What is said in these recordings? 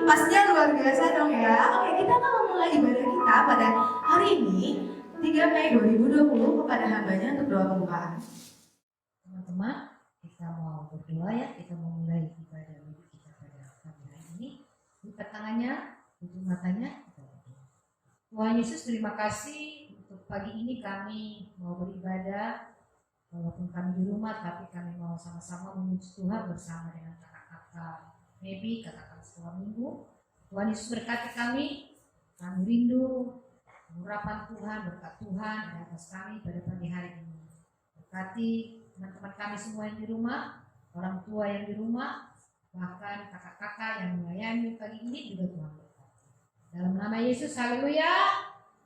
Pastinya luar biasa dong ya. Oke, kita akan memulai ibadah kita pada hari ini 3 Mei 2020 kepada hambanya untuk doa pembukaan. Teman-teman, kita mau berdoa ya, kita mau mulai ibadah kita pada pagi hari ini. Buka tangannya, tutup matanya, kita berdoa. Tuhan Yesus, terima kasih untuk pagi ini kami mau beribadah. Walaupun kami di rumah, tapi kami mau sama-sama memuji Tuhan bersama dengan kakak-kakak Baby, kakak-kakak sekolah minggu. Tuhan Yesus berkati kami rindu urapan Tuhan, berkat Tuhan di atas kami pada pagi hari ini. Berkati teman-teman kami semua yang di rumah, orang tua yang di rumah, bahkan kakak-kakak yang melayani pagi ini juga Tuhan berkati. Dalam nama Yesus, haleluya,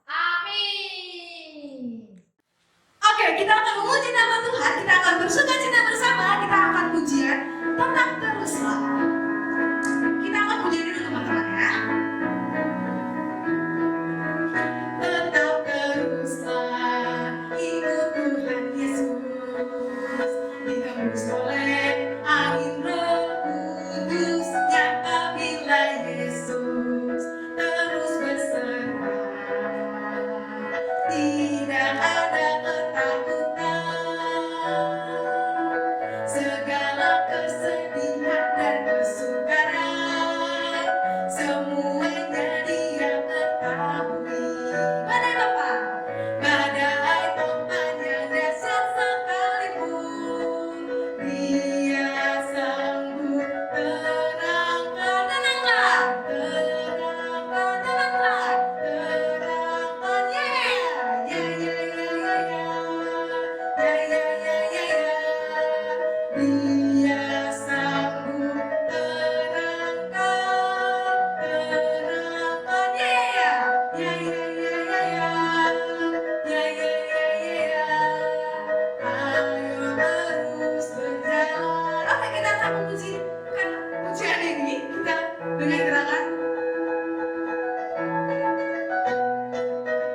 amin. Oke, kita akan memuji nama Tuhan, kita akan bersukacita bersama, kita akan pujian Tetap Teruslah. Kita akan pujian dulu teman-teman ya. Tetap teruslah, ikut Tuhan Yesus, dihembus oleh angin Roh Kudus, nyata bila Yesus terus berserah. Tidak ada ketakutan, segala kesedihan dan kesukaran, semuanya Dia ketahui. Badai topan, badai topan yang dahsyat sekalipun, Dia sanggup terangkan. Tenanglah, terangkan, tenanglah, terangkan. Dia sanggup terangkan, ayo terus berjalan. Oke, kita akan memujikan pujian ini kita dengan gerakan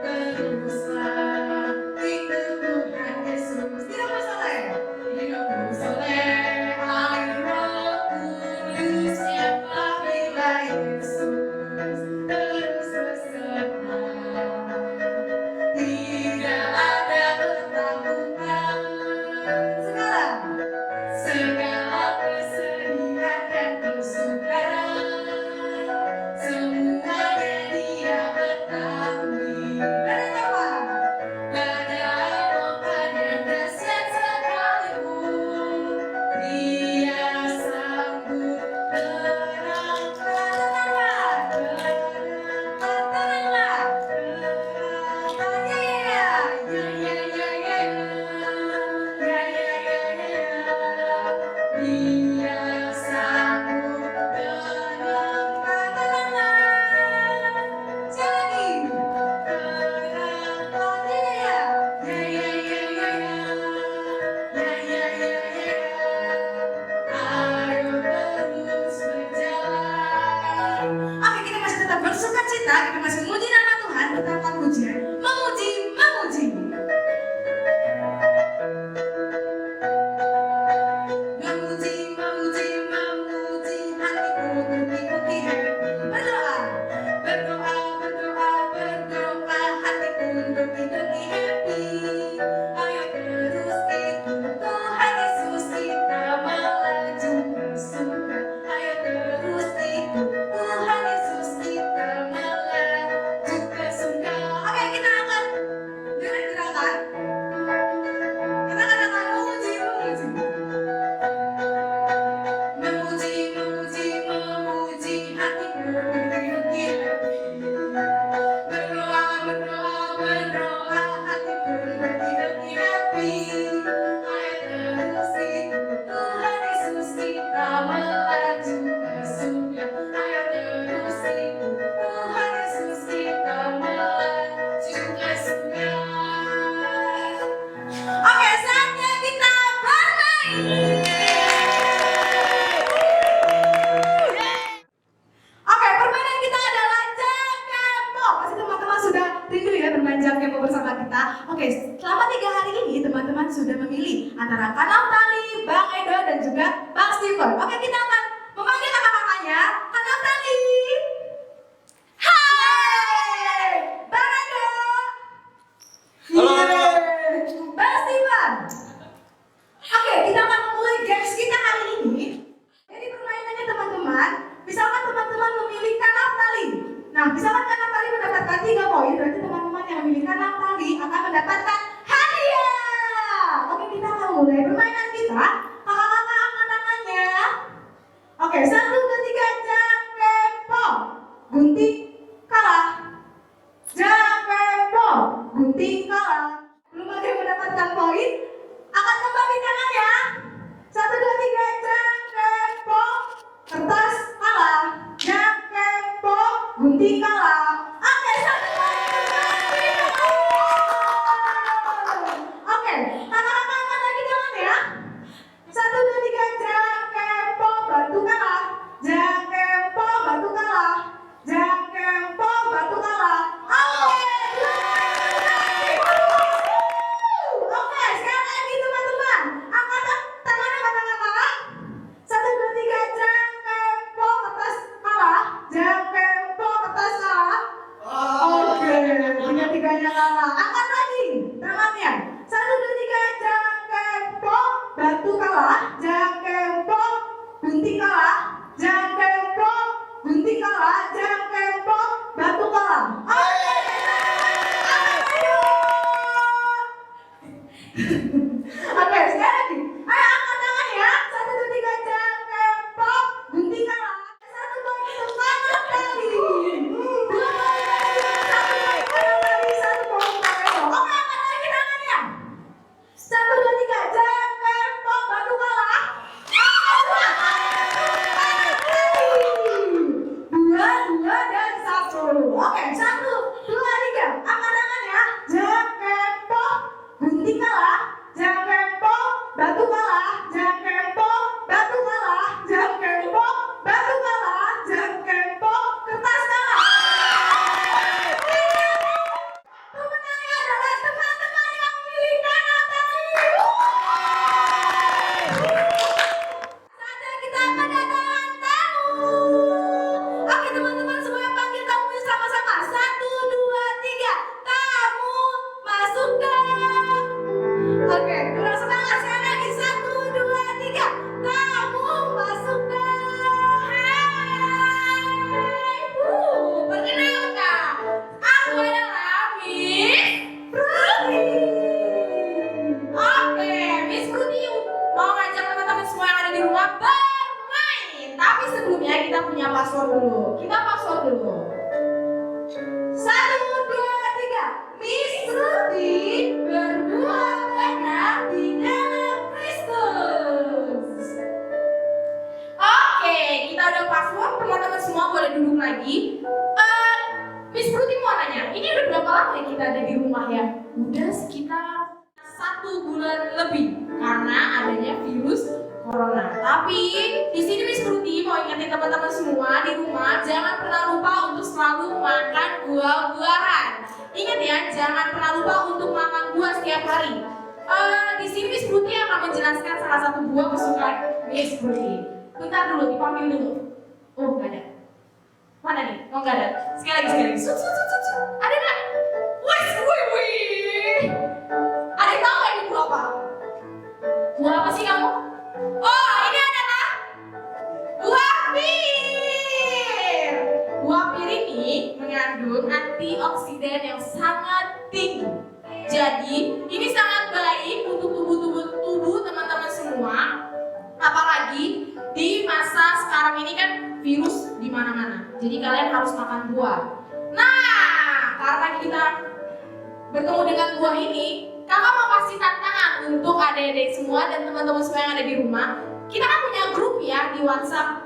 teruslah, ikut Tuhan Yesus. Tidak bersoleh, dihembus oleh angin Roh Kudus, nyata bila Yesus terus berserah. Tidak ada ketakutan, segala kesedihan dan kesukaran, semuanya Dia ketahui. Badai topan yang dahsyat sekalipun, Dia sanggup terangkan. Tenanglah, Dia sanggup terangkan. Sekali ayo terus berjalan. Oke, kita masih tetap bersukacita, kita masih memuji nama Tuhan, kita akan pujian memuji. Memuji, hatiku tuki-tuki happy. Berdoa, hatiku tuki-tuki happy. Ayo terus ikut Tuhan Yesus, kita melaju ke surga. Ayo terus ikut Tuhan Yesus, kita melaju ke surga. Oke, kita akan dengan gerakan memuji, hatiku tuki-tuki happy. Berdoa, hatiku tuki-tuki happy. Ayo terus ikut Tuhan Yesus, kita melaju ke surga. Ayo terus ikut Tuhan Yesus, kita melaju ke surga. Oke, saatnya kita bermain. Oke, permainan kita adalah Jakempo. Pasti teman-teman sudah rindu ya bermain Jakempo bersama kita. Oke, selama 3 hari ini teman-teman sudah memilih antara Kak Naftali, Bang Edo, dan juga Bang Steven. Oke, kita akan memanggil kakak-kakaknya. Kak Naftali, Nah, misalkan Kak Natali mendapatkan 3 poin, berarti teman-teman yang memilih Kak Natali akan mendapatkan hadiah. Oke, kita akan mulai permainan kita. Kakak-kakak angkat tangannya. Oke, 1, 2, 3, jangkepong. Gunting kalah. Jangkepong. Gunting kalah. Belum ada yang mendapatkan poin, akan kembali tangannya. 1, 2, 3, jangkepong. Kertas kalah. Jangkepong. Gunting kalah. Oke, 1 poin kembali. Oke, kakak-kakak angkat lagi tangan ya. 1, 2, 3, jangkepong. Batu kalah. Jangkepong. Batu kalah. Jangkepong. Batu kalah. Oke, oke, sekali lagi teman-teman. Angkat tangannya kakak-kakak. 1, 2, 3, jangkepong. Kertas kalah. Jangkepong. Kertas kalah. Oke, punya 3-nya kalah. Angkat lagi tangannya. 1, 2, 3, jangkepong. Batu kalah. Jangkepong. Gunting kalah. Jangkepong. Gunting kalah. Jangkepong. Batu kalah. Oke. Ayo. Oke, sekali lagi. Ayo angkat tangan ya. 1, 2, 3, jangkepong. Gunting kalah. 1 poin untuk Kak Natali. 2 poin lagi. 1 poin Kak Natali. 1 poin Kak Reso. Oke, angkat lagi tangannya. 1, 2, 3, jangkepong. Batu kalah. 2, 2, dan 1. Oke, 1, 2, 3. Angkat tangan ya. Jangkepong. Gunting kalah. Jangkepong. Batu kalah. Jangkepong. Batu kalah. Jangkepong. Batu kalah. Jangkepong. Kertas kalah. Pemenangnya adalah teman-teman yang memilih Kak Natali. Saatnya kita kedatangan tamu. Oke teman-teman semuanya panggil tamunya sama-sama. 1, 2, 3. Tamu masuk gang. Oke, kurang semangat sekali lagi. 1, 2, 3. Tamu masuk gang. Hai. Perkenalkan, aku adalah Miss Pruti. Oke, Miss Pruti mau ngajak teman-teman semua yang ada di rumah bermain. Tapi sebelumnya kita punya password dulu. Kita password dulu. 1, 2, 3. Miss Pruti berbuah banyak di dalam Kristus. Oke, kita udah password. Teman-teman semua boleh duduk lagi. Miss Pruti mau nanya, ini udah berapa lama ya kita ada di rumah ya? Udah sekitar 1 bulan lebih karena adanya virus corona. Tapi di sini Miss Pruti mau ingetin teman-teman semua di rumah jangan pernah lupa untuk selalu makan buah-buahan. Ingat ya, jangan pernah lupa untuk makan buah setiap hari. Di sini Miss Pruti akan menjelaskan salah satu buah kesukaan Miss Pruti. Bentar dulu, dipanggil dulu. Oh, nggak ada. Mana nih? Oh, nggak ada. Sekali lagi. Sut. Ada nggak? Wih. Ada yang tahu nggak ini buah apa? Buah apa sih kamu? Oh, ini adalah buah pir. Buah pir ini mengandung antioksidan yang sangat tinggi. Jadi, ini sangat baik untuk tubuh teman-teman semua. Apalagi di masa sekarang ini kan virus di mana-mana. Jadi kalian harus makan buah. Nah, karena kita bertemu dengan buah ini, kakak mau kasih tantangan untuk adik-adik semua dan teman-teman semua yang ada di rumah. Kita kan punya grup ya di WhatsApp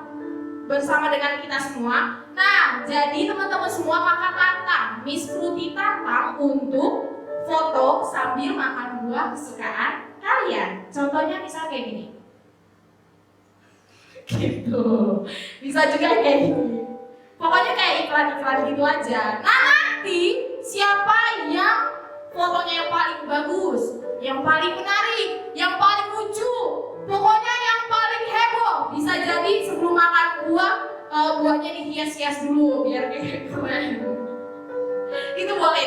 bersama dengan kita semua. Nah, jadi teman-teman semua kakak tantang, Miss Pruti tantang untuk foto sambil makan buah kesukaan kalian. Contohnya misal kayak gini. Gitu. Bisa juga kayak gini. Pokoknya kayak iklan-iklan gitu aja. Nah, nanti siapa yang fotonya yang paling bagus, yang paling menarik, yang paling lucu, pokoknya yang paling heboh, bisa jadi sebelum makan buah, buahnya dihias-hias dulu biar kayak keren. Itu boleh.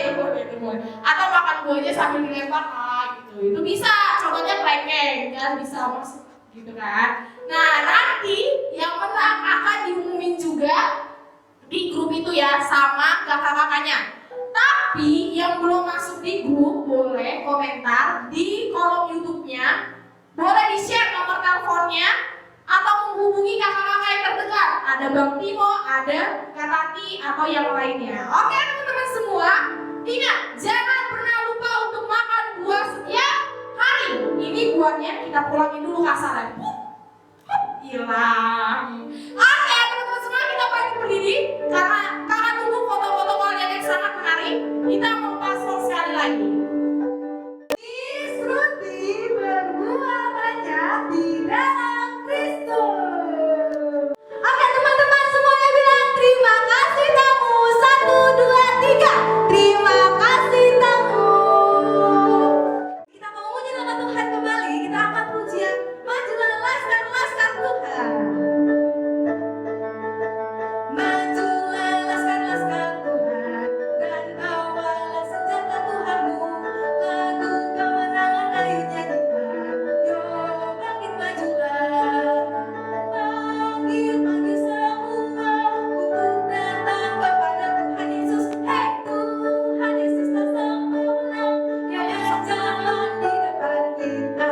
Atau makan buahnya sambil dilempar gitu. Itu bisa. Contohnya kelengkeng, kan bisa masuk gitu kan. Nah, nanti yang menang akan diumumin juga di grup itu ya sama kakak-kakaknya. Tapi yang belum masuk di grup boleh komentar di kolom YouTube-nya. Boleh di-share nomor teleponnya atau menghubungi kakak-kakak yang terdekat. Ada Bang Timo, ada Kak Tati atau yang lainnya. Oke teman-teman semua, ingat jangan pernah lupa untuk makan buah setiap hari. Ini buahnya kita pulangin dulu kasaran. Hilang. Oke teman-teman semua, kita balik berdiri karena kakak tunggu foto-foto kalian yang sangat menarik. Kita mau paslon sekali lagi. Fruity berbuah banyak di dalam Kristus. Oke teman-teman semuanya bilang terima kasih tamu. 1, 2, 3. Terima kasih tamu. Kita mau memuji nama Tuhan kembali. Kita angkat pujian. Majulah laskar-laskar Tuhan. Majulah laskar-laskar Tuhan dan bawalah senjata Tuhanmu. Lagu kemenangan ayo nyanyikan. Yo bangkit majulah. Panggil semua untuk datang kepada Tuhan Yesus. Hey Tuhan Yesus tak sang pemenang yang berjalan di depan kita.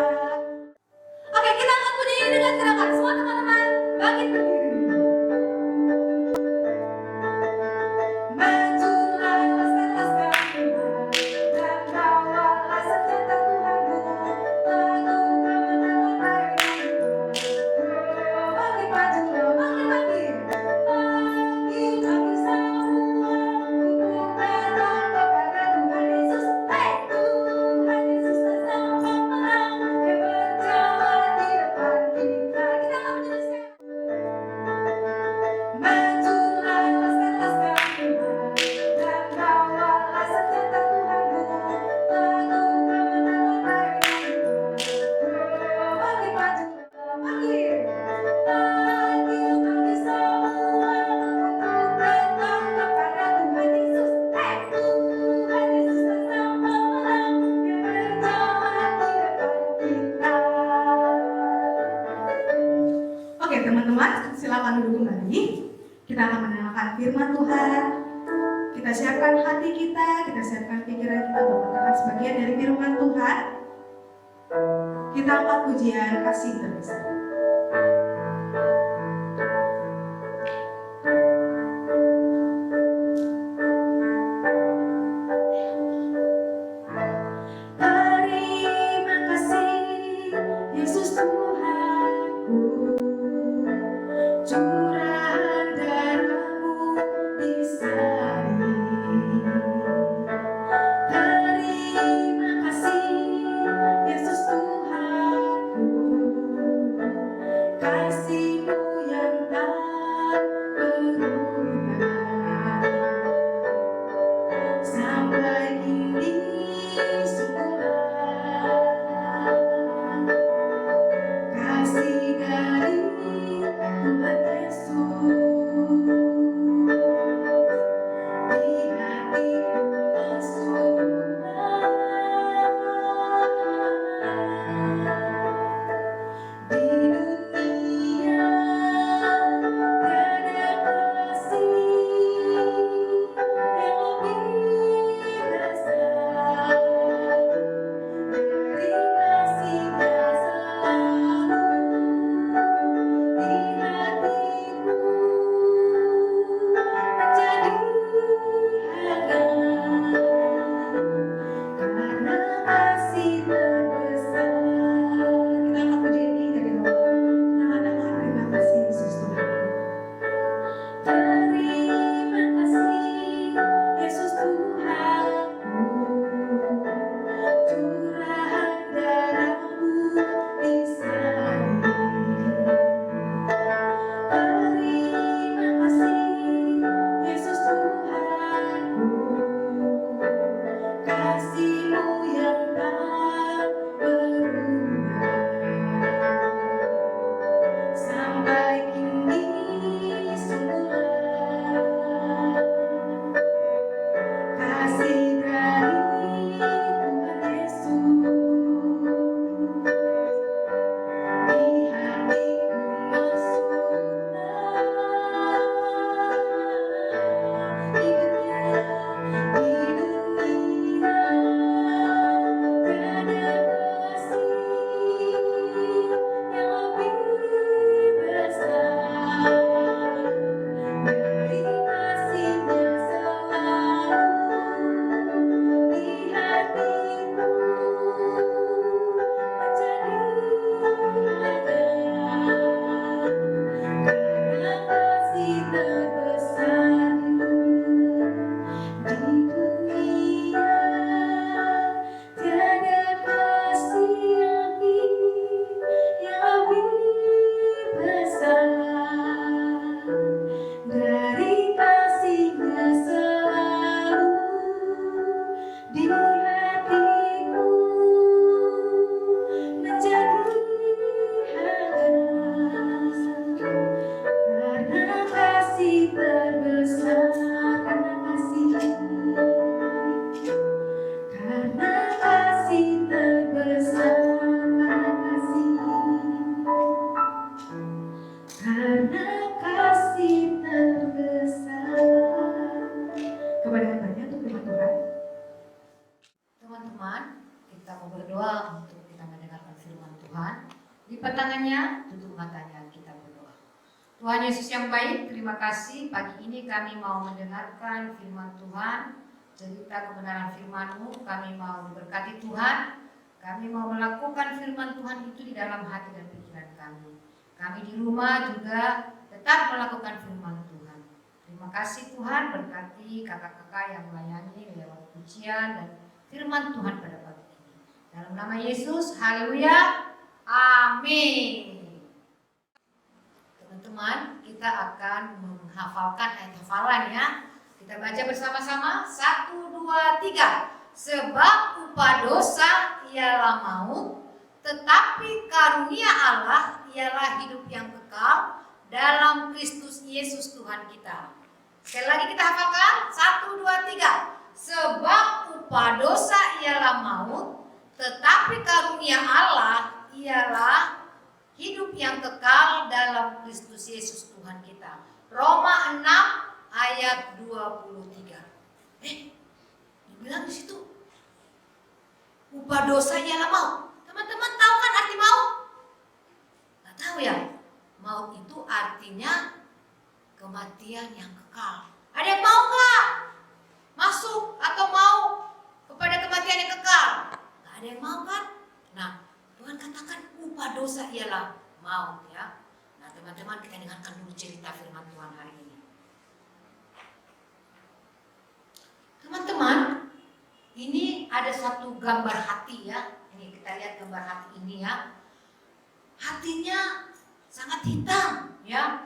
Oke kita angkat puji ini dengan gerakan. Semua teman-teman bangkit berdiri. Majulah laskar-laskar Tuhan dan bawalah senjata Tuhanmu. Lagu kemenangan ayo nyanyikan. Bangkit majulah, bangkit. Panggil kami semua untuk datang kepada Tuhan Yesus. Hey Tuhan Yesus tak sang pemenang yang berjalan di depan kita. Kita akan menjelaskan. Majulah laskar-laskar Tuhan dan bawalah senjata Tuhanmu. Lagu kemenangan ayo nyanyikan. Bangkit majulah, bangkit. Panggil kami semua untuk datang kepada Tuhan Yesus. Hey Tuhan Yesus tak sang pemenang yang berjalan di depan kita. Oke teman-teman, silakan duduk kembali. Kita akan mendengarkan firman Tuhan. Kita siapkan hati kita siapkan pikiran kita untuk mendengarkan sebagian dari firman Tuhan. Kita angkat pujian kasih terbesar. Terima kasih Yesus Tuhanku, curahan darah-Mu di salib. Terima kasih Yesus Tuhanku, kasih-Mu yang tak berubah. Sampai kini sungguhlah kasih dari Tuhan Yesus di hatiku masuklah. Di dunia tiada kasih Yesus yang baik, terima kasih pagi ini kami mau mendengarkan firman Tuhan, cerita kebenaran firman-Mu. Kami mau diberkati Tuhan, kami mau melakukan firman Tuhan itu di dalam hati dan pikiran kami. Kami di rumah juga tetap melakukan firman Tuhan. Terima kasih Tuhan, berkati kakak-kakak yang melayani lewat pujian dan firman Tuhan pada pagi ini. Dalam nama Yesus, haleluya, amin. Teman-teman, kita akan menghafalkan ayat hafalan ya. Kita baca bersama-sama. 1, 2, 3. Sebab upah dosa ialah maut, tetapi karunia Allah ialah hidup yang kekal dalam Kristus Yesus Tuhan kita. Sekali lagi kita hafalkan. 1, 2, 3. Sebab upah dosa ialah maut, tetapi karunia Allah ialah hidup yang kekal dalam Kristus Yesus Tuhan kita. Roma 6 ayat 23. Dibilang di situ upah dosa ialah maut. Teman-teman tahu kan arti maut? Nggak tahu ya? Maut itu artinya kematian yang kekal. Ada yang mau nggak masuk atau mau kepada kematian yang kekal? Nggak ada yang mau kan? Nah, Tuhan katakan upah dosa ialah maut ya. Nah teman-teman, kita dengarkan dulu cerita firman Tuhan hari ini. Teman-teman, ini ada satu gambar hati ya. Ini kita lihat gambar hati ini ya. Hatinya sangat hitam ya.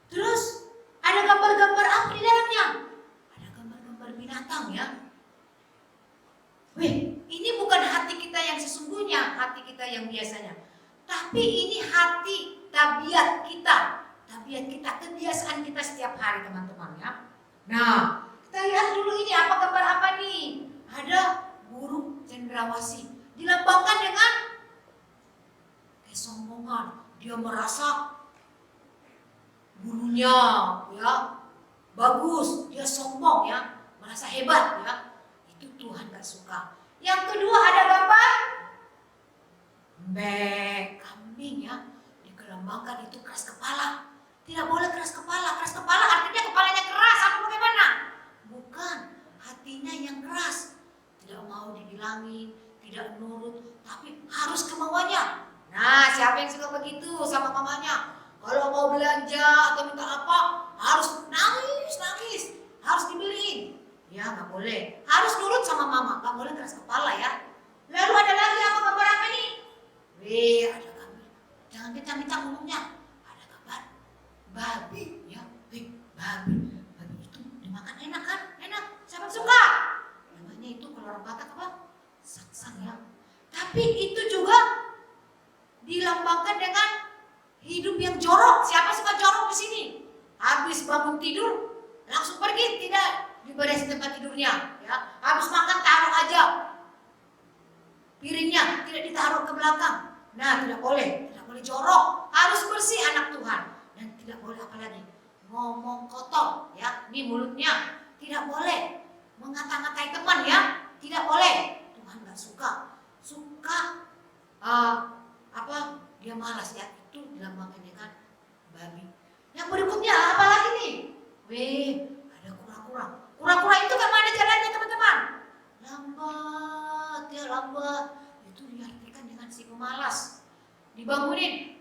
Terus ada gambar-gambar apa di dalamnya? Ada gambar-gambar binatang ya. Wih, ini bukan hati kita yang sesungguhnya, hati kita yang biasanya. Tapi ini hati, tabiat kita, kebiasaan kita setiap hari teman-teman ya. Nah, kita lihat dulu ini apa gambar apa nih? Ada burung cendrawasih, dilambangkan dengan kesombongan. Dia merasa bulunya ya bagus, dia sombong ya, merasa hebat ya. Itu Tuhan gak suka. Yang kedua ada gambar kambing ya, digelambangkan itu keras kepala. Tidak boleh keras kepala. Keras kepala artinya kepalanya keras atau bagaimana? Bukan, hatinya yang keras. Tidak mau dibilangin, tidak nurut, tapi harus kemauannya. Nah, siapa yang suka begitu sama mamanya? Kalau mau belanja atau minta apa, harus nangis, harus dibeliin. Ya nggak boleh, harus nurut sama mama, nggak boleh keras kepala ya. Lalu ada lagi apa gambar apa nih? Ada gambar, jangan kencang-kencang ngomongnya. Ada gambar babi ya, babi itu dimakan enak kan? Enak, siapa suka? Namanya itu kalau orang Batak apa? Saksang ya. Tapi itu juga dilambangkan dengan hidup yang jorok. Siapa suka jorok di sini? Habis bangun tidur langsung pergi, tidak diberesi tempat tidurnya ya. Habis makan taruh aja piringnya, tidak ditaruh ke belakang. Nah, tidak boleh jorok, harus bersih anak Tuhan. Dan tidak boleh apa lagi? Ngomong kotor ya, ini mulutnya tidak boleh mengata-ngatai teman ya, tidak boleh. Tuhan gak suka dia malas ya, itu dilambangkan dengan babi. Yang berikutnya apa lagi nih? Ada kura-kura itu kemana jalannya teman-teman? Lambat. Itu diartikan dengan si pemalas. Dibangunin,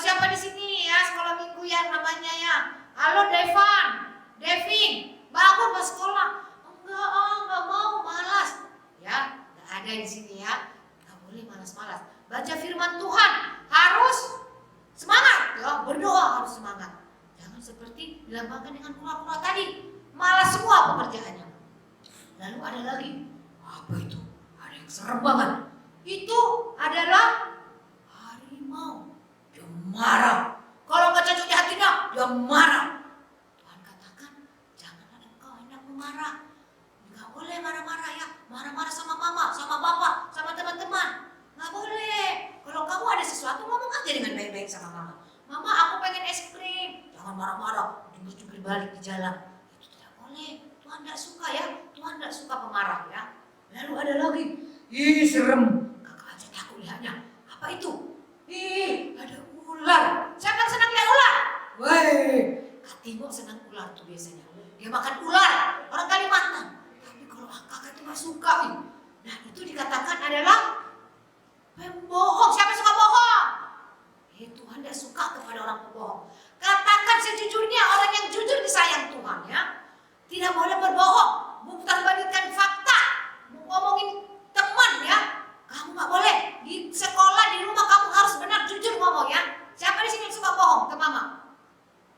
siapa di sini ya sekolah minggu ya namanya ya? Halo Devin, bangun ke sekolah. Enggak mau, malas. Ya, nggak ada di sini ya. Nggak boleh malas-malas. Baca firman Tuhan harus semangat ya, berdoa harus semangat. Jangan seperti dilambangkan dengan kura-kura tadi, malas semua pekerjaannya. Lalu ada lagi, apa itu? Ada yang serem banget. Itu adalah harimau. Dia marah. Kalau nggak cocok di hatinya, dia marah. Tuhan katakan, jangan engkau hendak marah. Nggak boleh marah-marah ya. Marah-marah sama mama, sama bapak, sama teman-teman. Nggak boleh. Kalau kamu ada sesuatu, ngomong aja dengan baik-baik sama mama. Mama, aku pengen es krim. Jangan marah-marah, jungkir balik di jalan. Itu tidak boleh. Tuhan nggak suka ya. Tuhan nggak suka pemarah ya. Lalu ada lagi, serem. Kakak aja takut lihatnya. Apa itu? Ada ular. Siapa yang senang lihat ular? Weh, Kak Timo senang ular tuh biasanya. Dia makan ular, orang Kalimantan. Tapi kalau kakak itu gak suka. Nah itu dikatakan adalah pembohong. Siapa yang suka bohong? Tuhan tidak suka kepada orang pembohong. Katakan sejujurnya, orang yang jujur disayang Tuhan ya. Tidak boleh berbohong, memperbandingkan fakta, ngomongin teman ya. Kamu gak boleh di sekolah, di rumah kamu harus benar jujur ngomong ya. Siapa di sini yang suka bohong ke mama?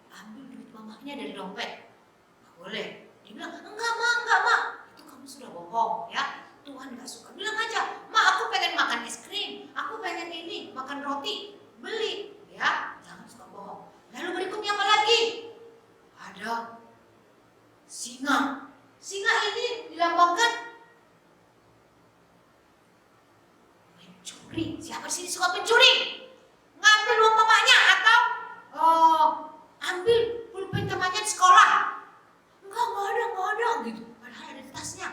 Ambil duit mamanya dari dompet. Gak boleh. Dia bilang enggak ma, itu kamu sudah bohong ya. Tuhan gak suka. Bilang aja, ma aku pengen makan es krim, aku pengen ini makan roti, beli ya. Jangan suka bohong. Lalu berikutnya apa lagi? Ada singa. Singa ini dilambangkan mencuri. Siapa sih suka mencuri? Ngambil uang mamanya atau ambil pulpen temannya di sekolah? Enggak ada gitu. Padahal ada di tasnya.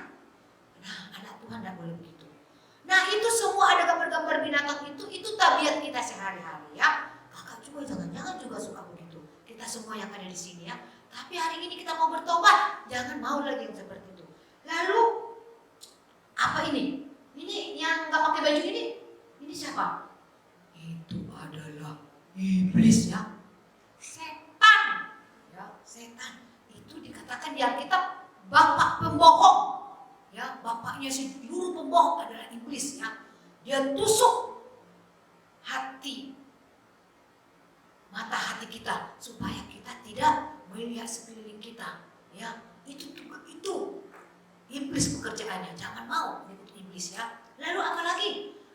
Nah, anak Tuhan tidak boleh begitu. Nah, itu semua ada gambar-gambar binatang itu tabiat kita sehari-hari ya. Kakak juga jangan-jangan juga suka begitu. Kita semua yang ada di sini ya. Tapi hari ini kita mau bertobat, jangan mau lagi yang seperti itu. Lalu apa ini? Ini yang nggak pakai baju ini siapa? Itu adalah iblis ya, setan. Ya, setan itu dikatakan di Alkitab bapak pembohong. Ya, bapaknya seluruh pembohong adalah iblis ya. Dia tusuk mata hati kita supaya kita tidak melihat sekeliling kita ya. Itu iblis pekerjaannya. Jangan mau ikut iblis ya. Lalu apalagi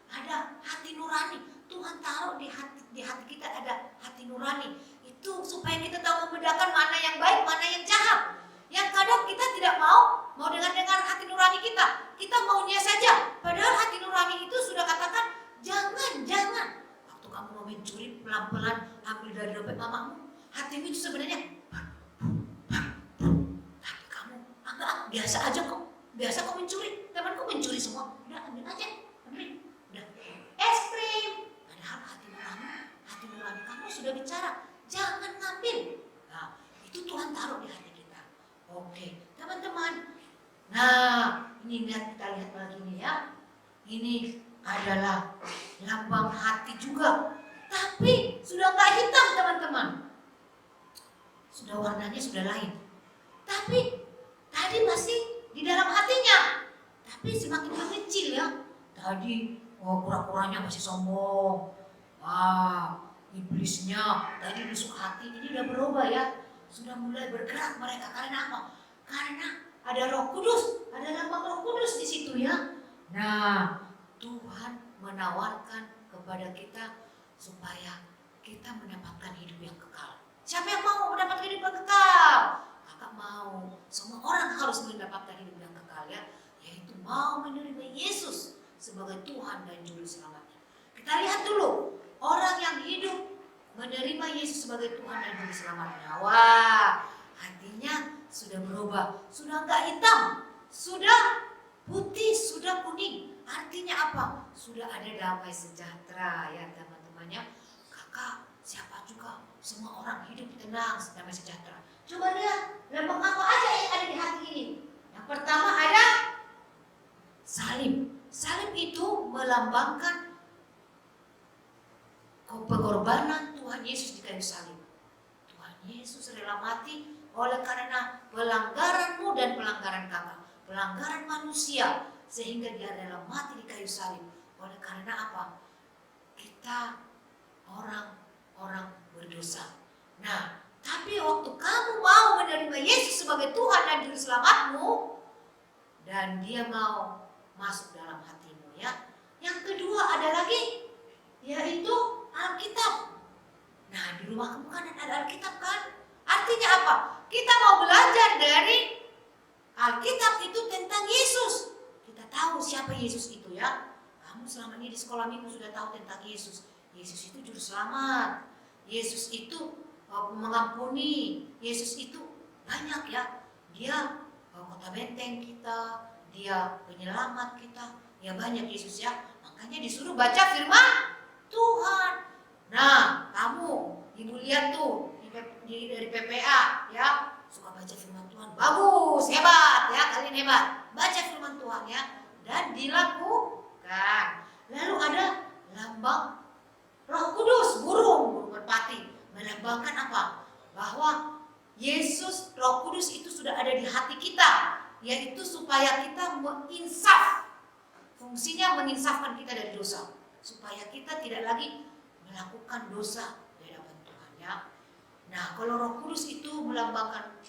ada hati nurani. Tuhan taruh di hati kita ada hati nurani. Itu supaya kita tahu membedakan mana yang baik, mana yang jahat. Yang kadang kita tidak mau dengar hati nurani kita. Kita maunya saja. Padahal hati nurani itu sudah katakan jangan. Waktu kamu mau mencuri pelan-pelan ambil dari dompet mamamu, hatimu itu sebenarnya tapi kamu agak biasa aja kok. Biasa kok mencuri. Temanku mencuri semua. Udah ambil aja. Udah es krim. Padahal hati nurani kamu sudah bicara jangan ngambil. Nah, itu Tuhan taruh di hati kita. Oke, teman-teman. Nah, ini kita lihat lagi nih ya. Ini adalah lambang hati juga. Tapi sudah nggak hitam teman-teman. Sudah warnanya sudah lain. Tapi tadi masih di dalam hatinya. Tapi semakin mengecil ya. Tadi pura-puranya masih sombong. Iblisnya tadi nusuk hati, ini udah berubah ya. Sudah mulai bergerak mereka. Karena apa? Karena ada Roh Kudus, ada lambang Roh Kudus di situ ya. Nah, Tuhan menawarkan kepada kita supaya kita mendapatkan hidup yang kekal. Siapa yang mau mendapatkan hidup yang kekal? Kakak mau. Semua orang harus mendapatkan hidup yang kekal ya, yaitu mau menerima Yesus sebagai Tuhan dan Juru Selamatnya. Kita lihat dulu orang yang hidup menerima Yesus sebagai Tuhan dan Juru Selamatnya. Wah, hatinya sudah berubah, sudah enggak hitam, sudah putih, sudah kuning. Artinya apa? Sudah ada damai sejahtera ya teman-temannya. Kakak, siapa juga, semua orang hidup tenang, damai sejahtera. Coba lihat lambang apa aja yang ada di hati ini. Yang pertama ada salib. Salib itu melambangkan pengorbanan Tuhan Yesus di kayu salib. Tuhan Yesus rela mati oleh karena pelanggaranmu dan pelanggaran kakak, pelanggaran manusia, sehingga dia rela mati di kayu salib. Oleh karena apa? Kita orang berdosa. Nah, tapi waktu kamu mau menerima Yesus sebagai Tuhan dan Juru Selamatmu, dan dia mau masuk dalam hatimu ya. Yang kedua ada lagi, yaitu Alkitab. Nah, di rumah kamu kan ada Alkitab kan? Artinya apa? Kita mau belajar dari Alkitab itu tentang Yesus. Kita tahu siapa Yesus itu ya. Kamu selama ini di sekolah minggu sudah tahu tentang Yesus. Yesus itu Juru Selamat. Yesus itu mengampuni. Yesus itu banyak ya. Dia kota benteng kita, dia penyelamat kita. Ya banyak Yesus ya. Makanya disuruh baca firman Tuhan. Nah, kamu ibu lihat tuh dari PPA ya, suka baca firman Tuhan, bagus, hebat ya, kalian hebat, baca firman Tuhan ya, dan dilakukan. Lalu ada lambang Roh Kudus, burung merpati, melambangkan apa? Bahwa Yesus, Roh Kudus itu sudah ada di hati kita, yaitu supaya kita menginsaf. Fungsinya menginsafkan kita dari dosa, supaya kita tidak lagi melakukan dosa di hadapan Tuhan ya. Nah, kalau Roh Kudus itu melambangkan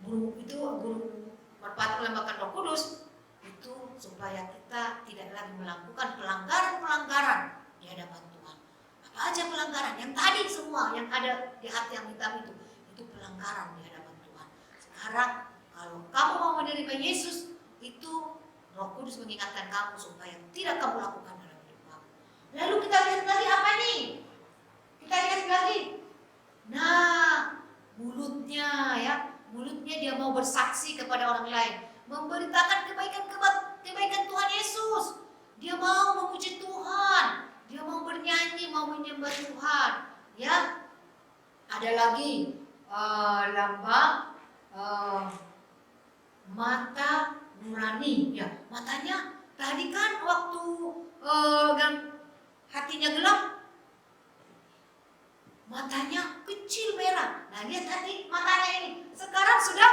burung itu, burung merpati melambangkan Roh Kudus itu supaya kita tidak lagi melakukan pelanggaran-pelanggaran di hadapan Tuhan. Apa aja pelanggaran? Yang tadi semua yang ada di hati yang hitam itu pelanggaran di hadapan Tuhan. Sekarang kalau kamu mau menerima Yesus, itu Roh Kudus mengingatkan kamu supaya tidak kamu lakukan dalam hidup kamu. Lalu kita lihat lagi apa nih? Kita lihat lagi. Nah, mulutnya ya, mulutnya dia mau bersaksi kepada orang lain, memberitakan kebaikan Tuhan Yesus. Dia mau memuji Tuhan, dia mau bernyanyi, mau menyembah Tuhan. Ya, ada lagi lambang mata nurani. Ya, matanya tadi kan waktu hatinya gelap, matanya kecil merah. Nah, lihat tadi matanya ini, sekarang sudah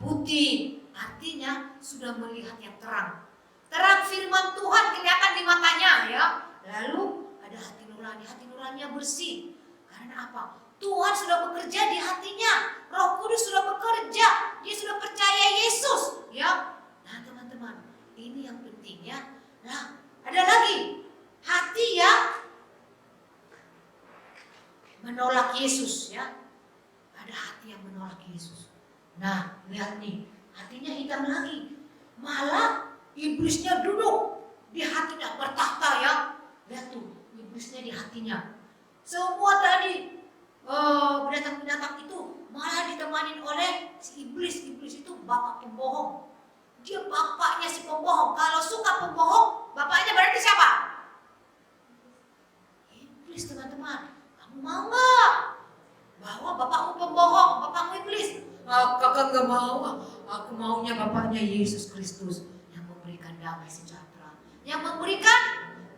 putih. Artinya sudah melihat yang terang. Terang firman Tuhan kelihatan di matanya ya. Lalu ada hati nuraninya bersih. Karena apa? Tuhan sudah bekerja di hatinya. Roh Kudus sudah bekerja. Dia sudah percaya Yesus ya. Nah, teman-teman, ini yang pentingnya. Nah, ada lagi hati yang menolak Yesus ya. Ada hati yang menolak Yesus. Nah, lihat nih, hatinya hitam lagi. Malah iblisnya duduk di hatinya, bertahta ya. Lihat tuh, iblisnya di hatinya. Semua tadi binatang-binatang itu malah ditemani oleh si iblis. Iblis itu bapak pembohong. Dia bapaknya si pembohong. Kalau suka pembohong, bapaknya berarti siapa? Iblis, teman-teman. Kamu mau nggak bahwa bapakmu pembohong, bapakmu iblis? Kakak nggak mau. Aku maunya bapaknya Yesus Kristus yang memberikan damai sejahtera, yang memberikan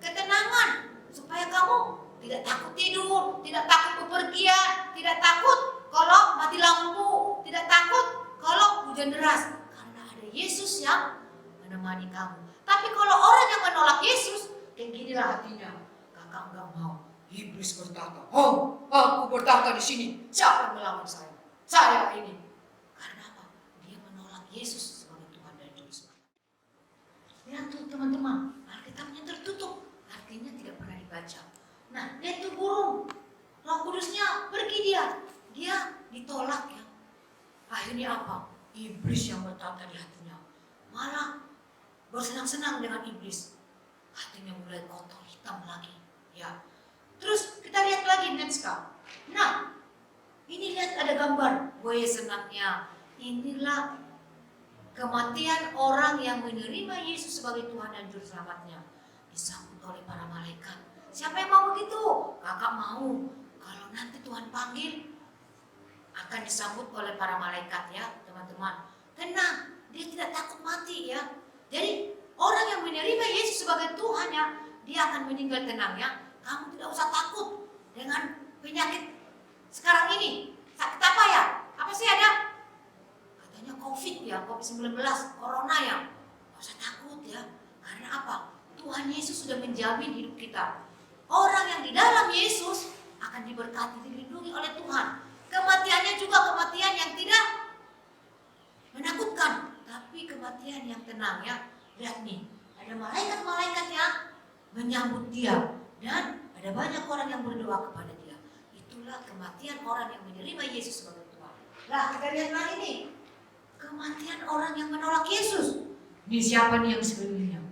ketenangan supaya kamu tidak takut tidur, tidak takut bepergian, tidak takut kalau mati lampu, tidak takut kalau hujan deras, karena ada Yesus yang menemani kamu. Tapi kalau orang yang menolak Yesus, kayak ginilah hatinya. Kakak nggak mau. Iblis berkata, oh, aku bertahta di sini. Siapa yang melawan saya? Saya ini. Karena apa? Dia menolak Yesus sebagai Tuhan dan Juru Selamat. Lihat tuh teman-teman, Alkitabnya tertutup, artinya tidak pernah dibaca. Nah, lihat tuh burung, Roh Kudusnya pergi dia ditolak ya. Akhirnya apa? Iblis yang bertahta di hatinya, malah bersenang-senang dengan iblis. Hatinya mulai kotor, hitam lagi ya. Terus kita lihat lagi next Kak. Nah, ini lihat ada gambar. Woi, senangnya. Inilah kematian orang yang menerima Yesus sebagai Tuhan dan Juru Selamatnya. Disambut oleh para malaikat. Siapa yang mau begitu? Kakak mau. Kalau nanti Tuhan panggil, akan disambut oleh para malaikat ya, teman-teman. Tenang, dia tidak takut mati ya. Jadi orang yang menerima Yesus sebagai Tuhan ya, dia akan meninggal tenang ya. Kamu tidak usah takut dengan penyakit sekarang ini. Sakit apa ya? Apa sih ada? Katanya COVID ya, COVID-19, Corona ya. Tidak usah takut ya. Karena apa? Tuhan Yesus sudah menjamin hidup kita. Orang yang di dalam Yesus akan diberkati, dilindungi oleh Tuhan. Kematiannya juga kematian yang tidak menakutkan, tapi kematian yang tenang ya. Lihat nih, ada malaikat-malaikat yang menyambut dia. Dan ada banyak orang yang berdoa kepada dia. Itulah kematian orang yang menerima Yesus sebagai Tuhan. Nah, kita lihat lagi nih. Kematian orang yang menolak Yesus. Ini siapa nih yang sekelilingnya?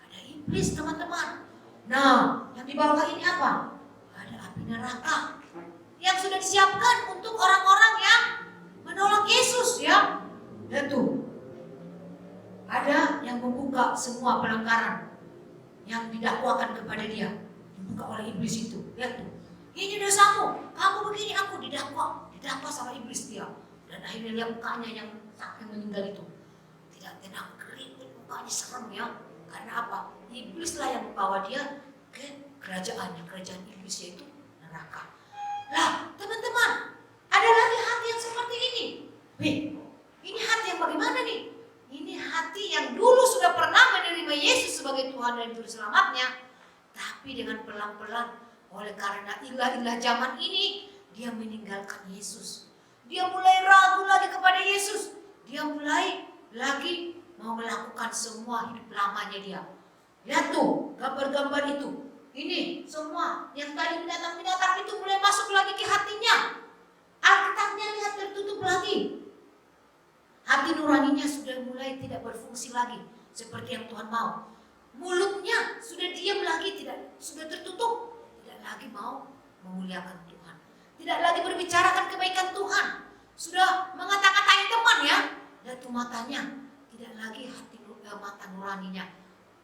Ada iblis, teman-teman. Nah, yang di bawah ini apa? Ada api neraka yang sudah disiapkan untuk orang-orang yang menolak Yesus ya. Lihat tuh. Ada yang membuka semua pelanggaran yang didakwakan kepada dia. dibuka oleh iblis itu. Lihat tuh, ini dosamu, kamu begini, aku didakwa sama iblis dia. Dan akhirnya lihat mukanya yang sampai meninggal itu. Tidak tenang, keriput mukanya serem ya. Karena apa? Iblis lah yang membawa dia ke kerajaan iblis, yaitu neraka. Lah, teman-teman, ada lagi hati yang seperti ini. Ini hati yang bagaimana nih? Ini hati yang dulu sudah pernah menerima Yesus sebagai Tuhan dan Juru Selamatnya, tapi dengan pelan-pelan oleh karena ilah-ilah zaman ini, dia meninggalkan Yesus. Dia mulai ragu lagi kepada Yesus. Dia mulai lagi mau melakukan semua hidup lamanya dia. Lihat tuh gambar-gambar itu. Ini semua yang tadi binatang-binatang itu mulai masuk lagi ke hatinya. Alkitabnya lihat tertutup lagi. Hati nuraninya sudah mulai tidak berfungsi lagi seperti yang Tuhan mau. Mulutnya sudah diam lagi, sudah tertutup, tidak lagi mau memuliakan Tuhan. Tidak lagi berbicarakan kebaikan Tuhan. Sudah mengata-ngatai teman ya. Lihat tuh matanya, tidak lagi mata nuraninya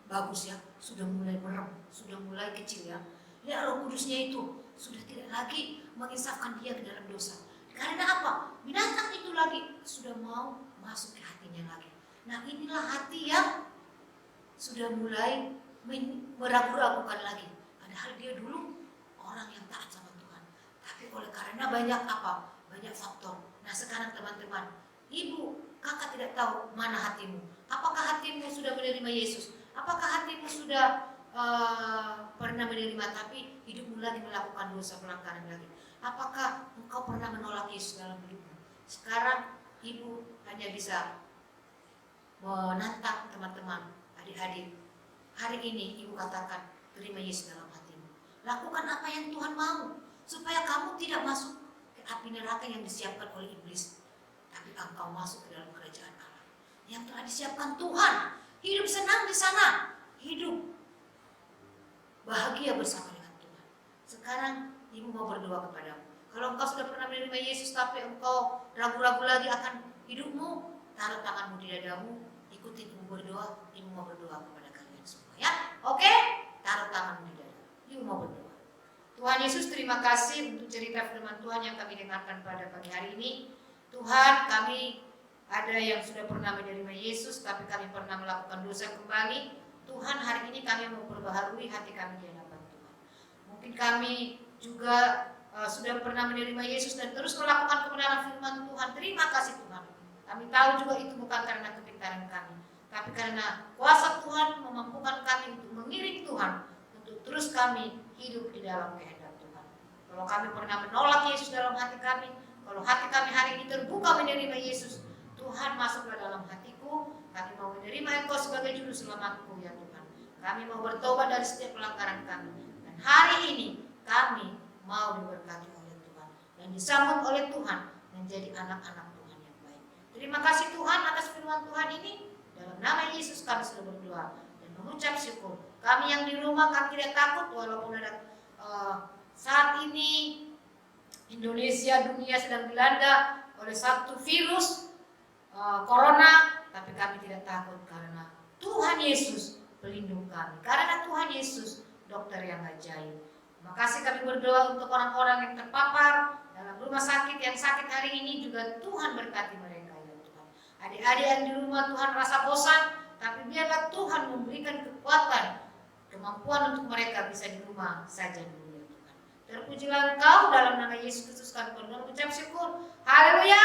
bagus ya, sudah mulai merem, sudah mulai kecil ya. Lihat Roh Kudusnya itu sudah tidak lagi menginsafkan dia ke dalam dosa. Karena apa? Binatang itu lagi sudah mau masuk ke hatinya lagi. Nah, inilah hati yang sudah mulai meragu-ragukan lagi. Padahal dia dulu orang yang taat sama Tuhan. Tapi oleh karena banyak apa? Banyak faktor. Nah, sekarang teman-teman, ibu, kakak tidak tahu mana hatimu. Apakah hatimu sudah menerima Yesus? Apakah hatimu sudah pernah menerima tapi hidupmu lagi melakukan dosa, pelanggaran lagi? Apakah engkau pernah menolak Yesus dalam hidupmu? Sekarang ibu hanya bisa menantang teman-teman, adik-adik. Hari ini ibu katakan, terima Yesus dalam hatimu. Lakukan apa yang Tuhan mau, supaya kamu tidak masuk ke api neraka yang disiapkan oleh iblis, tapi engkau masuk ke dalam kerajaan Allah yang telah disiapkan Tuhan. Hidup senang di sana, hidup bahagia bersama dengan Tuhan. Sekarang ibu mau berdoa kepadamu. Kalau engkau sudah pernah menerima Yesus tapi engkau ragu-ragu lagi akan hidupmu, taruh tanganmu di dadamu, ikuti ibu berdoa. Ibu mau berdoa kepada kalian semua ya. Oke? Taruh tanganmu di dada. Ibu mau berdoa. Tuhan Yesus, terima kasih untuk cerita firman Tuhan yang kami dengarkan pada pagi hari ini. Tuhan, kami ada yang sudah pernah menerima Yesus tapi kami pernah melakukan dosa kembali. Tuhan, hari ini kami mau perbaharui hati kami di hadapan Tuhan. Mungkin kami juga sudah pernah menerima Yesus dan terus melakukan kebenaran firman Tuhan. Terima kasih Tuhan. Kami tahu juga itu bukan karena kepintaran kami, tapi karena kuasa Tuhan memampukan kami untuk mengiring Tuhan, untuk terus kami hidup di dalam kehendak Tuhan. Kalau kami pernah menolak Yesus dalam hati kami, kalau hati kami hari ini terbuka menerima Yesus, Tuhan masuklah dalam hatiku. Kami mau menerima Engkau sebagai juru selamatku ya Tuhan. Kami mau bertobat dari setiap pelanggaran kami. Dan hari ini kami mau diberkati oleh Tuhan dan disambut oleh Tuhan menjadi anak-anak Tuhan yang baik. Terima kasih Tuhan atas firman Tuhan ini. Dalam nama Yesus kami sudah berdoa dan mengucap syukur. Kami yang di rumah kami tidak takut walaupun ada saat ini Indonesia, dunia sedang dilanda oleh satu virus corona, tapi kami tidak takut karena Tuhan Yesus pelindung kami. Karena Tuhan Yesus dokter yang ajaib. Terima kasih kami berdoa untuk orang-orang yang terpapar dalam rumah sakit yang sakit hari ini, juga Tuhan berkati mereka ya Tuhan. Adik-adik yang di rumah Tuhan rasa bosan, tapi biarlah Tuhan memberikan kekuatan, kemampuan untuk mereka bisa di rumah saja dulu ya Tuhan. Terpujilah Engkau, dalam nama Yesus Kristus kami berdoa mengucap syukur. Haleluya.